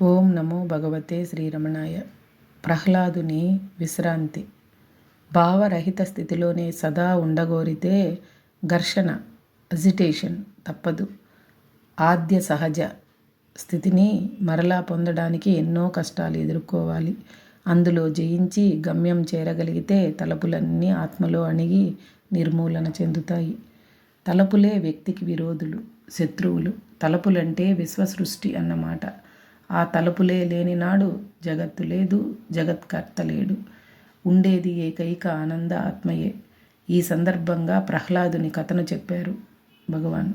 ఓం నమో భగవతే శ్రీరమణాయ. ప్రహ్లాదుని విశ్రాంతి. భావరహిత స్థితిలోనే సదా ఉండగోరితే ఘర్షణ, అజిటేషన్ తప్పదు. ఆద్య సహజ స్థితిని మరలా పొందడానికి ఎన్నో కష్టాలు ఎదుర్కోవాలి. అందులో జయించి గమ్యం చేరగలిగితే తలపులన్నీ ఆత్మలో అణిగి నిర్మూలన చెందుతాయి. తలపులే వ్యక్తికి విరోధులు, శత్రువులు. తలపులంటే విశ్వసృష్టి అన్నమాట. ఆ తలుపులే లేనినాడు జగత్తు లేదు, జగత్కర్త లేడు. ఉండేది ఏకైక ఆనంద ఆత్మయే. ఈ సందర్భంగా ప్రహ్లాదుని కథను చెప్పారు భగవాన్.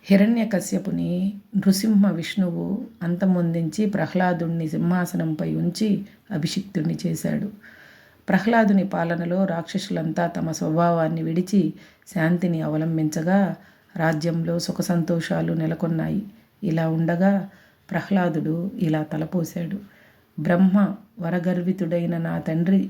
హిరణ్యకశ్యపుని నృసింహ విష్ణువు అంతమొందించి ప్రహ్లాదుణ్ణి సింహాసనంపై ఉంచి అభిషిక్తుణ్ణి చేశాడు. ప్రహ్లాదుని పాలనలో రాక్షసులంతా తమ స్వభావాన్ని విడిచి శాంతిని అవలంబించగా రాజ్యంలో సుఖ సంతోషాలు నెలకొన్నాయి. ఇలా ఉండగా ప్రహ్లాదుడు ఇలా తలపోశాడు. బ్రహ్మ వరగర్వితుడైన నా తండ్రి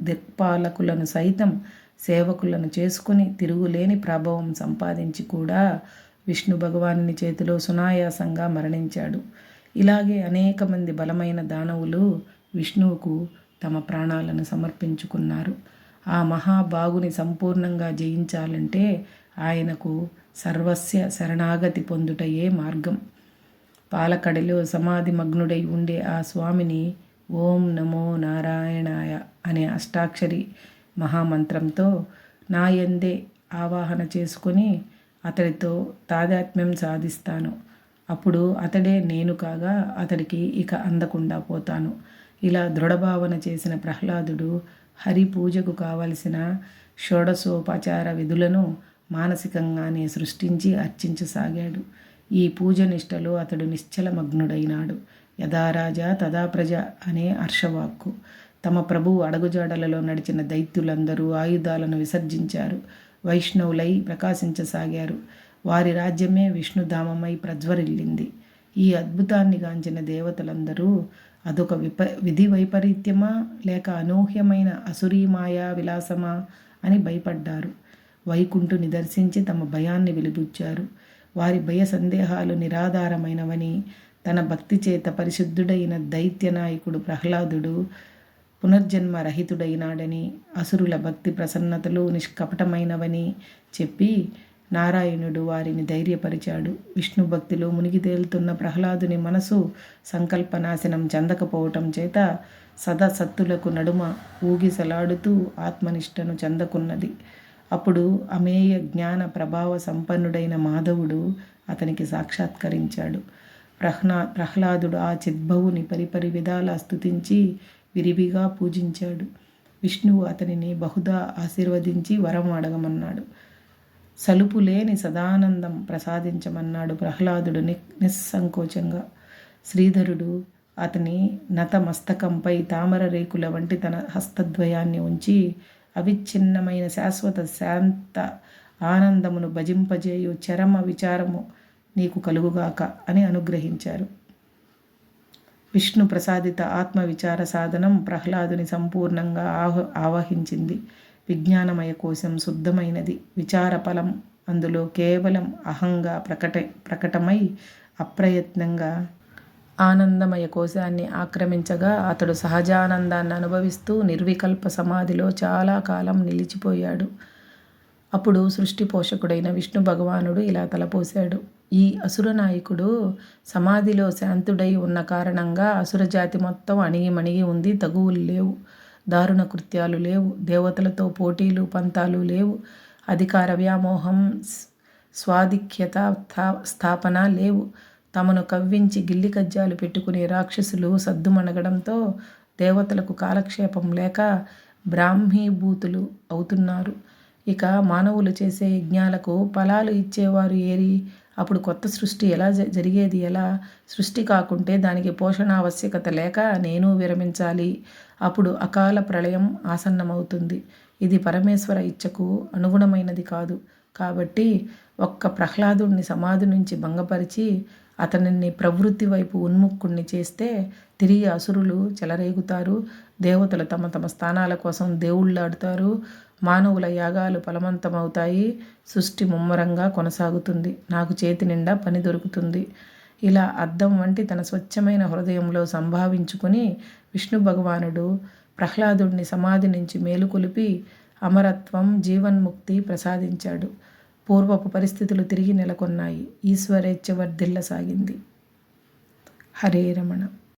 దిక్పాలకులను సైతం సేవకులను చేసుకుని తిరుగులేని ప్రభావం సంపాదించి కూడా విష్ణు భగవానుని చేతిలో సునాయాసంగా మరణించాడు. ఇలాగే అనేక మంది బలమైన దానవులు విష్ణువుకు తమ ప్రాణాలను సమర్పించుకున్నారు. ఆ మహాబాగుని సంపూర్ణంగా జయించాలంటే ఆయనకు సర్వస్య శరణాగతి పొందుటయే మార్గం. పాలకడలో సమాధి మగ్నుడై ఉండే ఆ స్వామిని ఓం నమో నారాయణాయ అనే అష్టాక్షరి మహామంత్రంతో నాయందే ఆవాహన చేసుకొని అతడితో తాదాత్మ్యం సాధిస్తాను. అప్పుడు అతడే నేను కాగా అతడికి ఇక అందకుండా పోతాను. ఇలా దృఢభావన చేసిన ప్రహ్లాదుడు హరి పూజకు కావలసిన షోడశోపచార విధులను మానసికంగానే సృష్టించి అర్చించసాగాడు. ఈ పూజ నిష్టలో అతడు నిశ్చలమగ్నుడైనాడు. యథా రాజా తదా ప్రజ అనే హర్షవాక్కు. తమ ప్రభువు అడుగుజాడలలో నడిచిన దైత్యులందరూ ఆయుధాలను విసర్జించారు. వైష్ణవులై ప్రకాశించసాగారు. వారి రాజ్యమే విష్ణుధామమై ప్రజ్వరిల్లింది. ఈ అద్భుతాన్ని గాంచిన దేవతలందరూ అదొక విధి వైపరీత్యమా లేక అనూహ్యమైన అసురీమాయా విలాసమా అని భయపడ్డారు. వైకుంఠుని దర్శించి తమ భయాన్ని వెలిబుచ్చారు. వారి భయ సందేహాలు నిరాధారమైనవని, తన భక్తి చేత పరిశుద్ధుడైన దైత్య నాయకుడు ప్రహ్లాదుడు పునర్జన్మ రహితుడైనాడని, అసురుల భక్తి ప్రసన్నతలు నిష్కపటమైనవని చెప్పి నారాయణుడు వారిని ధైర్యపరిచాడు. విష్ణు భక్తిలో మునిగి తేలుతున్న ప్రహ్లాదుని మనసు సంకల్పనాశనం చెందకపోవటం చేత సదసత్తులకు నడుమ ఊగిసలాడుతూ ఆత్మనిష్టను చెందకున్నది. అప్పుడు అమేయ జ్ఞాన ప్రభావ సంపన్నుడైన మాధవుడు అతనికి సాక్షాత్కరించాడు. ప్రహ్లాదుడు ఆ చిద్భవుని పరిపరి విధాలా స్తుతించి విరివిగా పూజించాడు. విష్ణువు అతనిని బహుదా ఆశీర్వదించి వరం అడగమన్నాడు. సలుపు లేని సదానందం ప్రసాదించమన్నాడు ప్రహ్లాదుడు నిస్సంకోచంగా. శ్రీధరుడు అతని నత మస్తకంపై తామర రేకుల వంటి తన హస్తద్వయాన్ని ఉంచి అవిచ్ఛిన్నమైన శాశ్వత శాంత ఆనందమును భజింపజేయు చరమ విచారము నీకు కలుగుగాక అని అనుగ్రహించారు. విష్ణు ప్రసాదిత ఆత్మవిచార సాధనం ప్రహ్లాదుని సంపూర్ణంగా ఆవహించింది. విజ్ఞానమయ కోశం శుద్ధమైనది. విచార ఫలం అందులో కేవలం అహంగా ప్రకటమై అప్రయత్నంగా ఆనందమయ కోశాన్ని ఆక్రమించగా అతడు సహజానందాన్ని అనుభవిస్తూ నిర్వికల్ప సమాధిలో చాలా కాలం నిలిచిపోయాడు. అప్పుడు సృష్టి పోషకుడైన విష్ణు భగవానుడు ఇలా తలపోశాడు. ఈ అసుర నాయకుడు సమాధిలో శాంతుడై ఉన్న కారణంగా అసురజాతి మొత్తం అణిగిమణిగి ఉంది. తగువులు లేవు, దారుణ కృత్యాలు లేవు, దేవతలతో పోటీలు పంతాలు లేవు, అధికార వ్యామోహం స్వాధిక్యత స్థాపన లేవు. తమను కవ్వించి గిల్లి కజ్జాలు పెట్టుకునే రాక్షసులు సద్దుమణగడంతో దేవతలకు కాలక్షేపం లేక బ్రాహ్మీభూతులు అవుతున్నారు. ఇక మానవులు చేసే యజ్ఞాలకు ఫలాలు ఇచ్చేవారు ఏరి? అప్పుడు కొత్త సృష్టి ఎలా జరిగేది? ఎలా? సృష్టి కాకుంటే దానికి పోషణ ఆవశ్యకత లేక నేను విరమించాలి. అప్పుడు అకాల ప్రళయం ఆసన్నమవుతుంది. ఇది పరమేశ్వర ఇచ్ఛకు అనుగుణమైనది కాదు. కాబట్టి ఒక్క ప్రహ్లాదుడిని సమాధి నుంచి భంగపరిచి అతనిని ప్రవృత్తి వైపు ఉన్ముక్కుణ్ణి చేస్తే తిరిగి అసురులు చెలరేగుతారు. దేవతలు తమ తమ స్థానాల కోసం దేవుళ్ళాడుతారు. మానవుల యాగాలు ఫలవంతమవుతాయి. సృష్టి ముమ్మరంగా కొనసాగుతుంది. నాకు చేతి నిండా పని దొరుకుతుంది. ఇలా అద్దం వంటి తన స్వచ్ఛమైన హృదయంలో సంభావించుకుని విష్ణు భగవానుడు ప్రహ్లాదుడిని సమాధి నుంచి మేలుకొలిపి అమరత్వం, జీవన్ముక్తి ప్రసాదించాడు. పూర్వపు పరిస్థితులు తిరిగి నెలకొన్నాయి. ఈశ్వరేచ్ఛ వర్ధిల్లసాగింది. హరే రమణ.